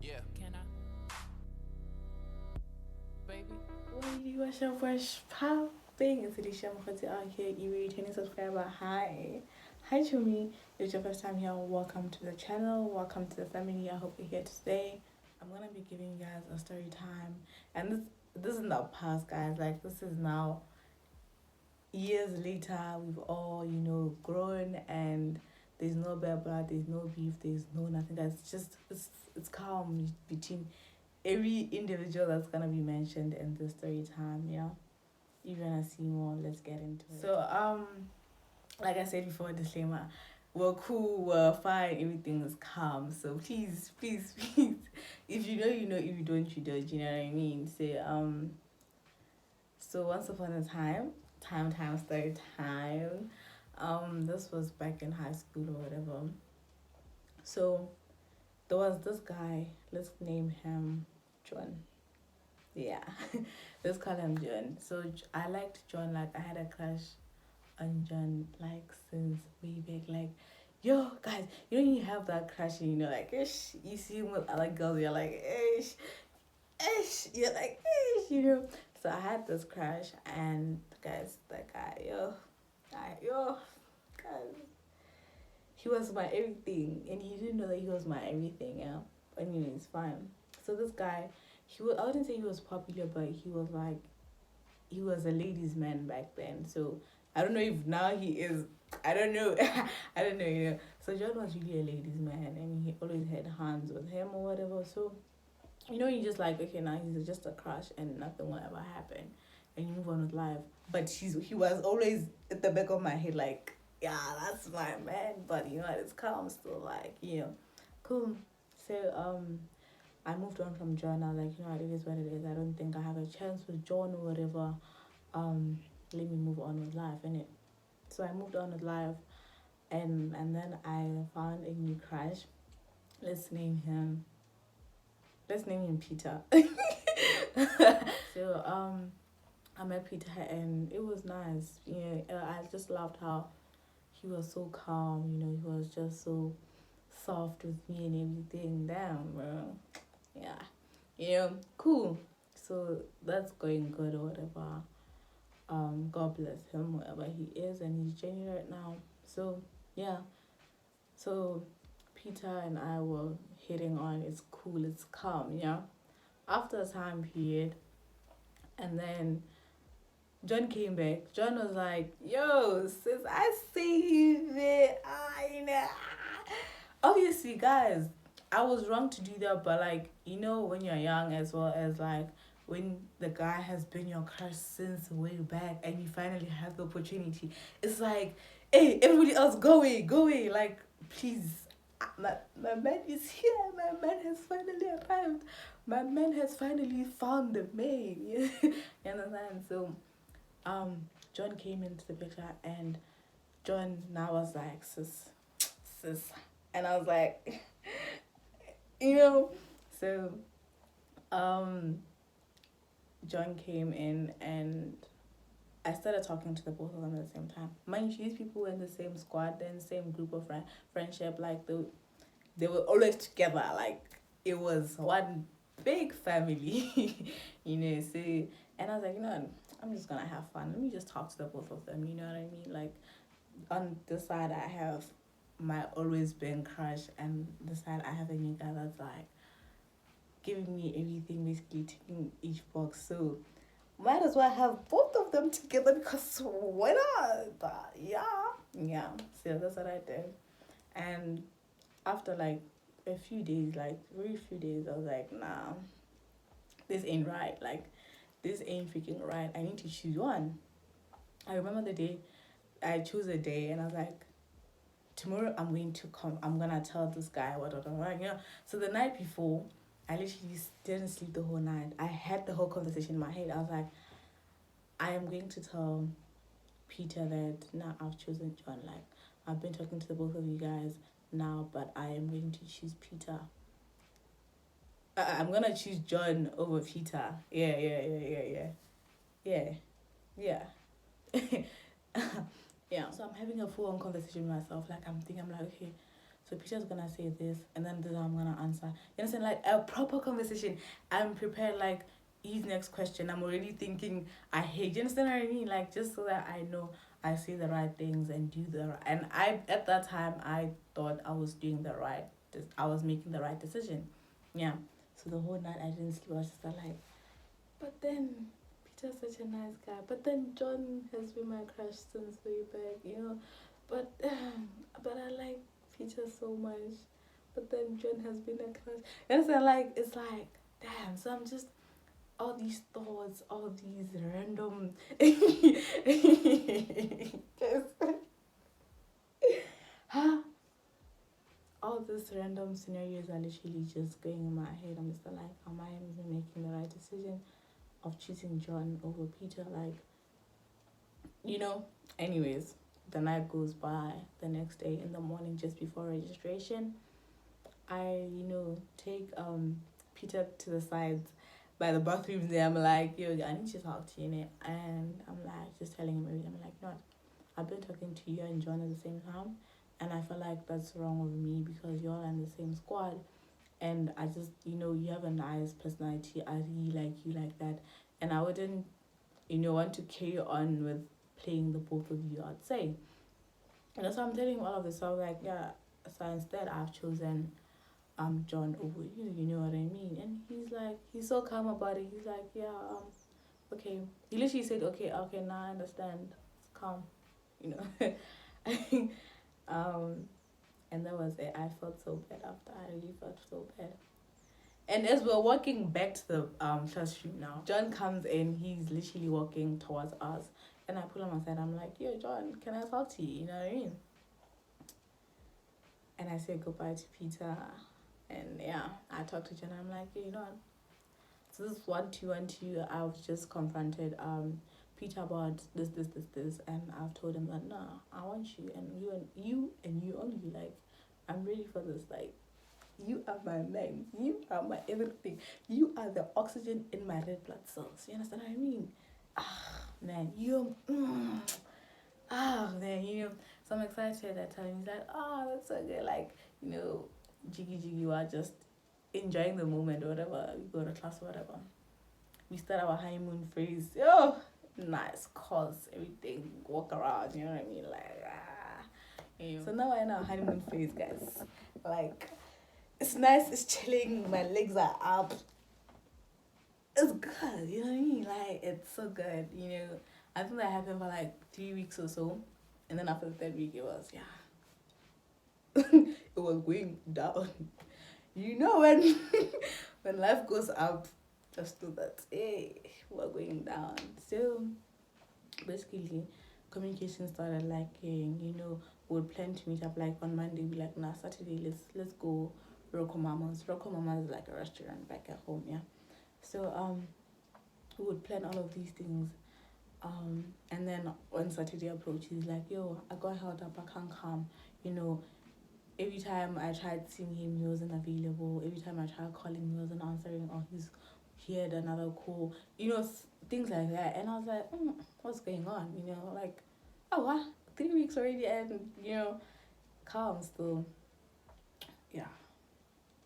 Yeah. Can I? Baby. What you watch your fresh popping? It's Alicia Mkhoti out here. You returning subscriber. Hi. Hi to me. If it's your first time here, welcome to the channel. Welcome to the family. I hope you're here to stay. I'm gonna be giving you guys a story time. And this isn't the past, guys. Like, this is now years later. We've all, grown, and there's no bad blood, there's no beef, there's no nothing. That's just it's calm between every individual that's gonna be mentioned in the story time. Yeah, you're gonna see more. Let's get into it. So like I said before, disclaimer, we're cool, we're fine, everything is calm. So please, if you know, you know. If you don't, you don't. You know what I mean? So once upon a time, story time. This was back in high school or whatever. So there was this guy. Let's name him John. Yeah, let's call him John. So I liked John. Like, I had a crush on John like since way back. Like, yo guys, you have that crush and like, ish, you see him with other girls, you're like, ish, you're like, ish. So I had this crush, and guys, that guy, guys, he was my everything, and he didn't know that he was my everything. Yeah, I mean, it's fine. So this guy, I wouldn't say he was popular, but he was a ladies' man back then. So I don't know if now he is. I don't know. I don't know. So John was really a ladies' man, and he always had hands with him or whatever. So you just like, okay, now he's just a crush, and nothing will ever happen, and you move on with life. But he was always at the back of my head, like, yeah, that's my man. But it's calm still, like, cool. So I moved on from John. I was like, it is what it is. I don't think I have a chance with John or whatever. Let me move on with life, innit? So I moved on with life, and then I found a new crush. Let's name him. Let's name him Peter. So I met Peter, and it was nice. I just loved how he was so calm. He was just so soft with me and everything. Damn, bro. Yeah, cool. So that's going good or whatever. God bless him wherever he is, and he's genuine right now. So yeah, so Peter and I were hitting on. It's cool, it's calm. Yeah. After a time period, and then John came back. John was like, "Yo, sis, I see you there. I know." Obviously, guys, I was wrong to do that, but like, when you're young, as well as like when the guy has been your crush since way back, and you finally have the opportunity, it's like, hey, everybody else, go away, like, please. My man is here. My man has finally arrived. My man has finally found the maid. You understand? So John came into the picture, and John now was like, sis, and I was like, so John came in, and I started talking to the both of them at the same time. Mind you, these people were in the same squad, then same group of friendship. Like, they were always together. Like, it was one big family, So, and I was like, I'm just gonna have fun. Let me just talk to the both of them. You know what I mean? Like, on this side, I have my always been crush, and this side I have a new guy that's like giving me everything, basically ticking each box. So might as well have both of them together, because why not? But yeah. So that's what I did, and after like a few days, like very few days, I was like, nah, this ain't right. Like, this ain't freaking right. I need to choose one. I remember the day I chose a day, and I was like, tomorrow I'm going to come. I'm gonna tell this guy what. So the night before, I literally didn't sleep the whole night. I had the whole conversation in my head. I was like, I am going to tell Peter that now I've chosen John. Like, I've been talking to the both of you guys now, but I am going to choose Peter. I'm gonna choose John over Peter. Yeah. Yeah. Yeah. So I'm having a full on conversation with myself. Like, I'm like, okay, So Peter's gonna say this, and then this I'm gonna answer. You understand? Like a proper conversation. I'm prepared. Like his next question, I'm already thinking ahead. You understand what I mean? Like just so that I know I say the right things and do the right. And I at that time I thought I was doing the right. I was making the right decision. Yeah. So the whole night I didn't sleep. I was just like, but then Peter's such a nice guy. But then John has been my crush since way back. You know, but but I like Peter so much. But then John has been a crush. And so like it's like damn. So I'm just all these thoughts, all these random huh? All these random scenarios are literally just going in my head. I'm just like, am I even making the right decision of choosing John over Peter? Like, you know. Anyways, the night goes by. The next day in the morning, just before registration, I take Peter to the sides by the bathroom there. I'm like, yo, I need to talk to you, innit? And I'm like, just telling him everything. I'm like, no, I've been talking to you and John at the same time, and I feel like that's wrong with me because you're in the same squad, and I just, you have a nice personality. I really like you like that, and I wouldn't, want to carry on with playing the both of you, I'd say. And so I'm telling him all of this. So I was like, yeah. So instead, I've chosen John over you. You know what I mean? And he's so calm about it. He's like, yeah, okay. He literally said, okay, now I understand. It's calm, you know. And that was it. I felt so bad after. I really felt so bad. And as we're walking back to the classroom now, John comes in. He's literally walking towards us, and I pull him aside. I'm like, yo, John, can I talk to you? You know what I mean? And I say goodbye to Peter, and yeah, I talked to John. I'm like, yeah, you know what? So this is 1 2 1 2. I've just confronted Peter about this, and I've told him that nah, I want you and you only. Like, I'm ready for this. Like, you are my man. You are my everything. You are the oxygen in my red blood cells. You understand what I mean? Man, man. So I'm excited. I tell him, he's like, that's so good. Like, jiggy, you are just enjoying the moment or whatever. We go to class or whatever. We start our honeymoon phase. Oh, nice course, everything, walk around, you know what I mean? Like, So now we're in our honeymoon phase, guys. Like, it's nice, it's chilling, my legs are up. It's good, you know what I mean? Like, it's so good, I think that happened for like 3 weeks or so. And then after the third week, it was, it was going down. When when life goes up, just know that, hey, we're going down. So, basically, communication started lacking, we would plan to meet up like on Monday, be like, nah, Saturday, let's go Rocco Mama's. Rocco Mama's is like a restaurant back at home, yeah. So, we would plan all of these things. And then when Saturday approached, he's like, yo, I got held up, I can't come. Every time I tried seeing him, he wasn't available. Every time I tried calling, he wasn't answering, or he had another call. Things like that. And I was like, what's going on? Like, oh, what? 3 weeks already, and calm still. Yeah,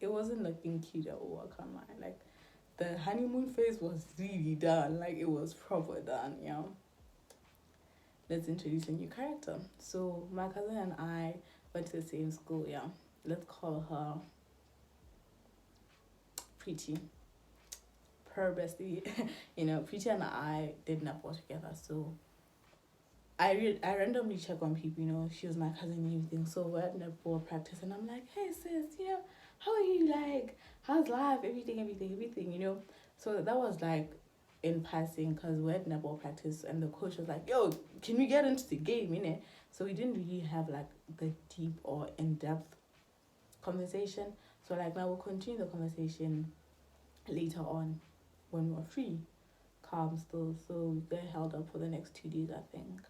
it wasn't looking cute at all. I can't lie. Like, the honeymoon phase was really done. Like, it was proper done. Let's introduce a new character. So my cousin and I went to the same school. Yeah, let's call her Pretty. Her bestie. Pretty and I did netball together. So I randomly check on people. She was my cousin and everything. So we're at netball practice, and I'm like, hey sis, how are you? Like, how's life? Everything. So that was like in passing, because we had netball practice, and the coach was like, yo, can we get into the game, So we didn't really have like the deep or in-depth conversation. So like, now we'll continue the conversation later on when we're free, calm still. So we got held up for the next 2 days, I think.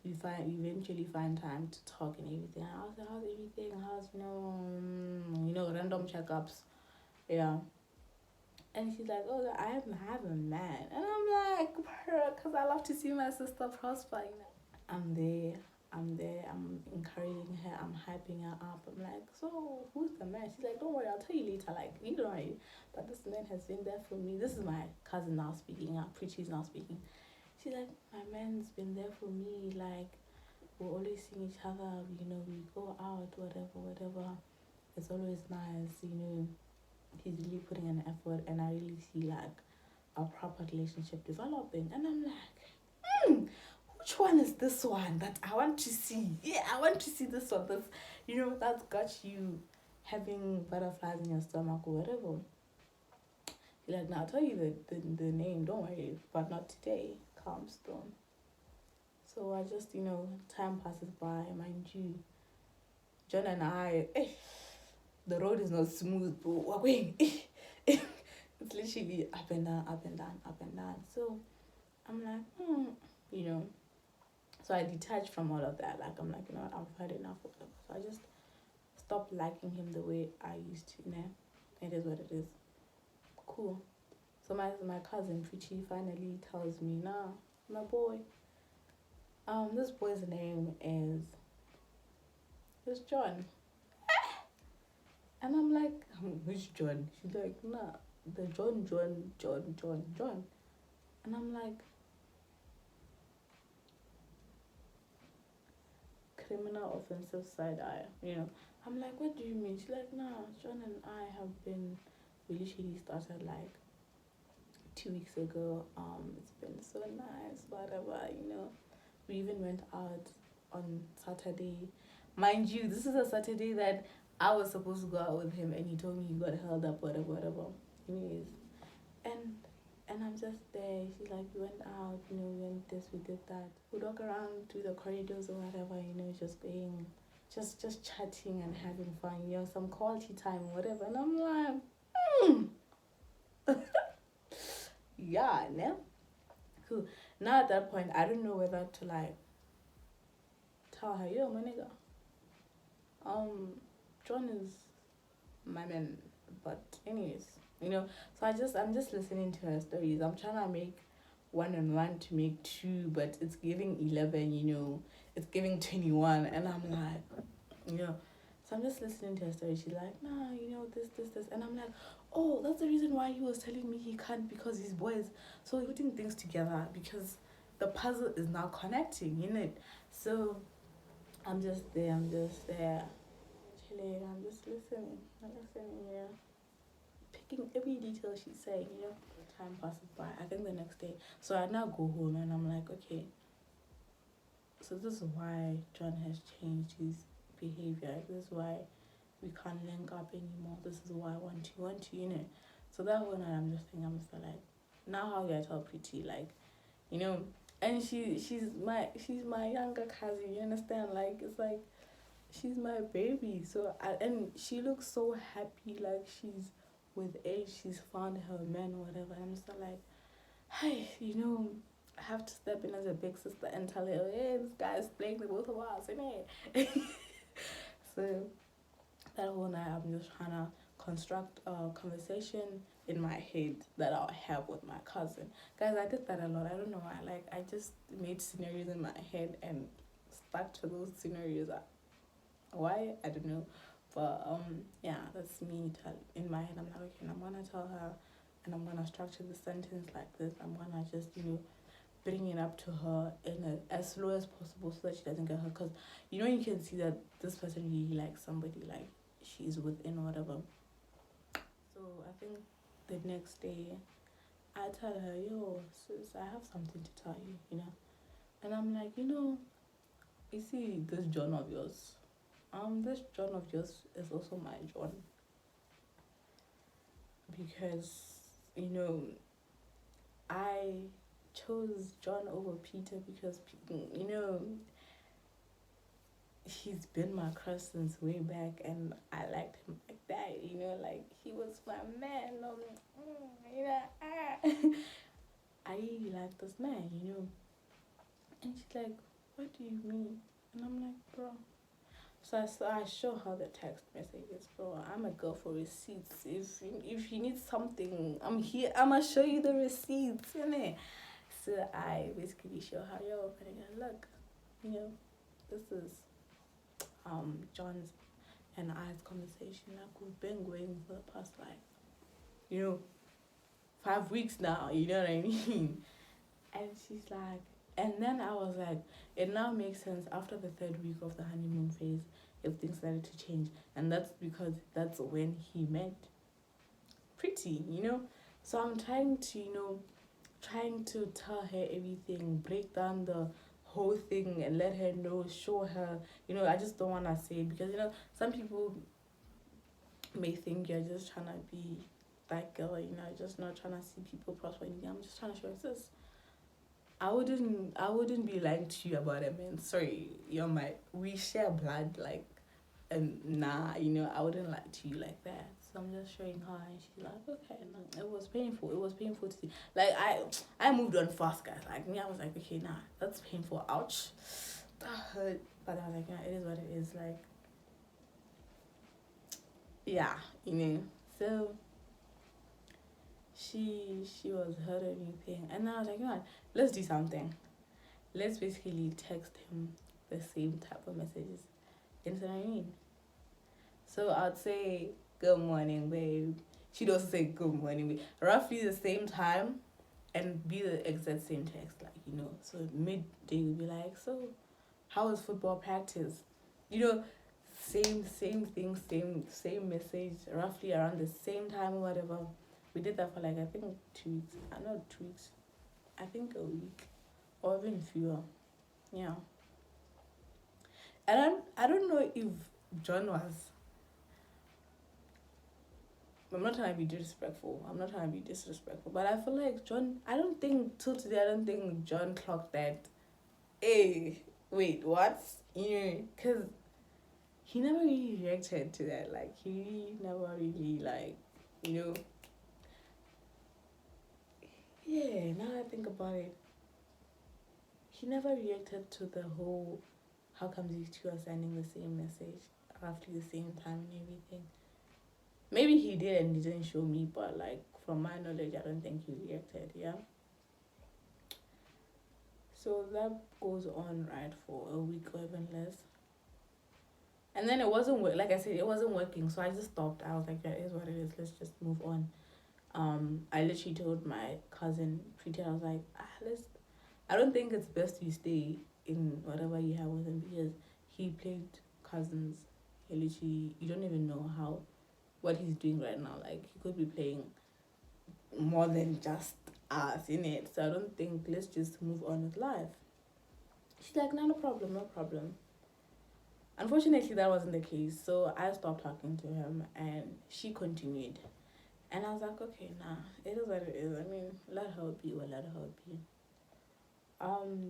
We eventually find time to talk and everything. And I was like, how's everything? How's random checkups, yeah. And she's like, oh, I have a man. And I'm like, because I love to see my sister prosper, I'm there. I'm there, I'm encouraging her, I'm hyping her up. I'm like, so who's the man? She's like, don't worry, I'll tell you later. Like, you don't worry. But this man has been there for me. This is my cousin now speaking, Preachy's now speaking. She's like, my man's been there for me. Like, we're always seeing each other, we go out, whatever. It's always nice, he's really putting an effort, and I really see like a proper relationship developing. And I'm like, which one is this one that I want to see? Yeah, I want to see this one that's got you having butterflies in your stomach or whatever. You're like, now I'll tell you the name, don't worry, but not today. Calm storm. So I just, time passes by, mind you. John and I, the road is not smooth, but we're going. It's literally up and down, up and down, up and down. So I'm like, So I detached from all of that. Like, I'm like, I've had enough of it. So I just stopped liking him the way I used to, It is what it is. Cool. So my cousin, Preachy, finally tells me, nah, my boy, this boy's name is John. And I'm like, which John? She's like, nah, the John. And I'm like, criminal offensive side eye, I'm like, what do you mean? She's like, nah, John and I have been, we literally started like 2 weeks ago. It's been so nice, whatever, We even went out on Saturday. Mind you, this is a Saturday that I was supposed to go out with him, and he told me he got held up, whatever. Anyways, and I'm just there. She's like, we went out, we went this, we did that. We walk around through the corridors or whatever, just going, just chatting and having fun, some quality time or whatever. And I'm like, yeah, no? Cool. Now at that point, I don't know whether to like tell her, yo, my nigga, John is my man. But anyways, so I'm just listening to her stories. I'm trying to make 1 and 1 to make 2, but it's giving 11, it's giving 21, and I'm like, so I'm just listening to her story. She's like, nah, this, and I'm like, oh, that's the reason why he was telling me he can't, because he's boys. So we're putting things together because the puzzle is now connecting, So I'm just there, chilling, I'm just listening, picking every detail she's saying, Time passes by. I think the next day, so I now go home and I'm like, okay, so this is why John has changed his behavior. This is why we can't link up anymore. This is why I want you, So that one night I'm just like, now how do I tell Pretty, like, and she's my younger cousin, you understand? Like, it's like, she's my baby. So and she looks so happy, like she's with age, she's found her man or whatever. I'm just like, hey, I have to step in as a big sister and tell her, hey, this guy's playing the both of us, innit? So that whole night I'm just trying to construct a conversation in my head that I'll have with my cousin. Guys, I did that a lot. I don't know why. Like, I just made scenarios in my head and stuck to those scenarios. Why? I don't know. But yeah, that's me in my head. I'm like, okay, and I'm gonna tell her, and I'm gonna structure the sentence like this. I'm gonna just bring it up to her in as slow as possible so that she doesn't get hurt. Because you can see that this person really likes somebody, like she's within or whatever. So I think the next day I tell her, yo, sis, I have something to tell you, and I'm like, you see this John of yours. This John of yours is also my John. Because, I chose John over Peter because, he's been my crush since way back, and I liked him like that, like he was my man. I really like this man, And she's like, what do you mean? And I'm like, bro. So I show her the text messages, bro. I'm a girl for receipts. If you need something, I'm here. I'ma show you the receipts, innit? So I basically show her, yo, look, this is John's and I's conversation. Like, we've been going for the past, like, 5 weeks now, you know what I mean? And she's like, and then I was like, it now makes sense after the third week of the honeymoon phase if things started to change. And that's because that's when he met Pretty, So I'm trying to tell her everything, break down the whole thing and let her know, show her, I just don't want to say it because, some people may think you're just trying to be that girl, just not trying to see people prosper. I'm just trying to show her this. I wouldn't be lying to you about it, man. Sorry, we share blood, like, and nah, I wouldn't lie to you like that. So I'm just showing her, and she's like, okay, no, it was painful. It was painful to see. Like, I moved on fast, guys. Like, me, I was like, okay, nah, that's painful. Ouch, that hurt. But I was like, yeah, it is what it is. Like, yeah, So she was hurt or anything, and I was like, let's do something. Let's basically text him the same type of messages. You know what I mean? So I'd say, good morning, babe. She'd also say, good morning, babe. Roughly the same time and be the exact same text, like, So midday would be like, so how was football practice? Same thing, same message, roughly around the same time or whatever. We did that for like, I think 2 weeks. Not 2 weeks. I think a week or even fewer. Yeah. And I don't know if John was. I'm not trying to be disrespectful. But I feel like John, till today, I don't think John clocked that. Hey, wait, what? Because he never really reacted to that. Like, he really never really, like, Yeah, now I think about it. He never reacted to the whole, how come these two are sending the same message roughly the same time and everything. Maybe he did and he didn't show me, but like, from my knowledge, I don't think he reacted, yeah? So that goes on, right, for a week or even less. And then it wasn't, like I said, it wasn't working, so I just stopped. I was like, that is what it is, let's just move on. I literally told my cousin, Preeti, I was like, I don't think it's best you stay in whatever you have with him because he played cousins. He literally, you don't even know what he's doing right now. Like, he could be playing more than just us in it. So I don't think, let's just move on with life. She's like, no problem. Unfortunately, that wasn't the case. So I stopped talking to him and she continued. And I was like, okay, nah, it is what it is. I mean, let her be.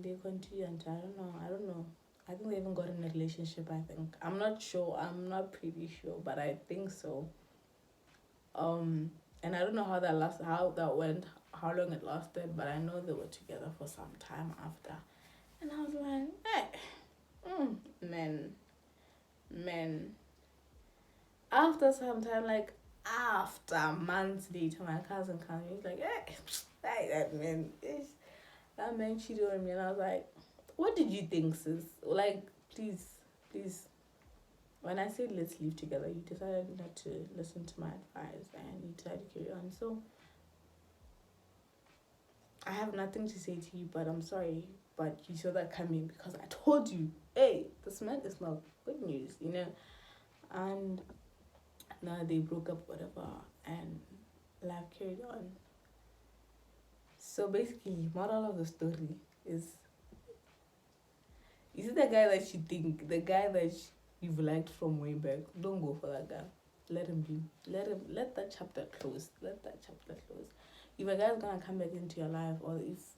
They continue until, I don't know. I think they even got in a relationship, I think. I'm not sure. I'm not pretty sure, but I think so. And I don't know how that went, how long it lasted, but I know they were together for some time after. And I was like, hey, men. After some time, like, after months later, my cousin comes, he's like, hey, that man cheated on me. And I was like, what did you think, sis? Like, please, when I said let's live together, you decided not to listen to my advice and you decided to carry on. So I have nothing to say to you, but I'm sorry, but you saw that coming because I told you, hey, this man is not good news, and now they broke up, whatever, and life carried on. So basically, moral of the story is, the guy that the guy that you've liked from way back, don't go for that guy. Let him be. Let that chapter close. If a guy's gonna come back into your life, or if,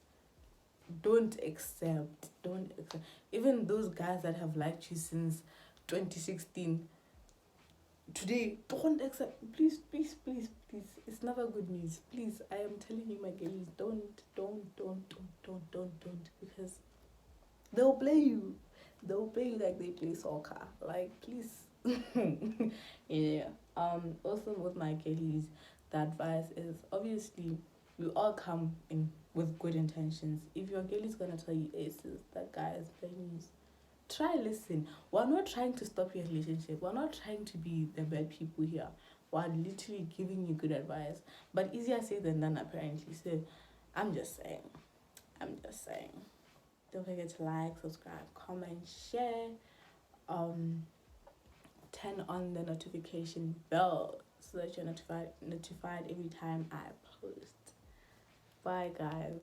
don't accept. Even those guys that have liked you since 2016, today, don't accept. Please. It's never good news. Please, I am telling you, my girlies, don't, because they'll play you like they play soccer. Like, please. Yeah. Also with my girlies, the advice is, obviously, we all come in with good intentions. If your girl is gonna tell you, aces, that guy is playing you, try listen. We're not trying to stop your relationship. We're not trying to be the bad people here. We're literally giving you good advice. But easier said than done apparently. So I'm just saying. Don't forget to like, subscribe, comment, share. Turn on the notification bell so that you're notified every time I post. Bye guys.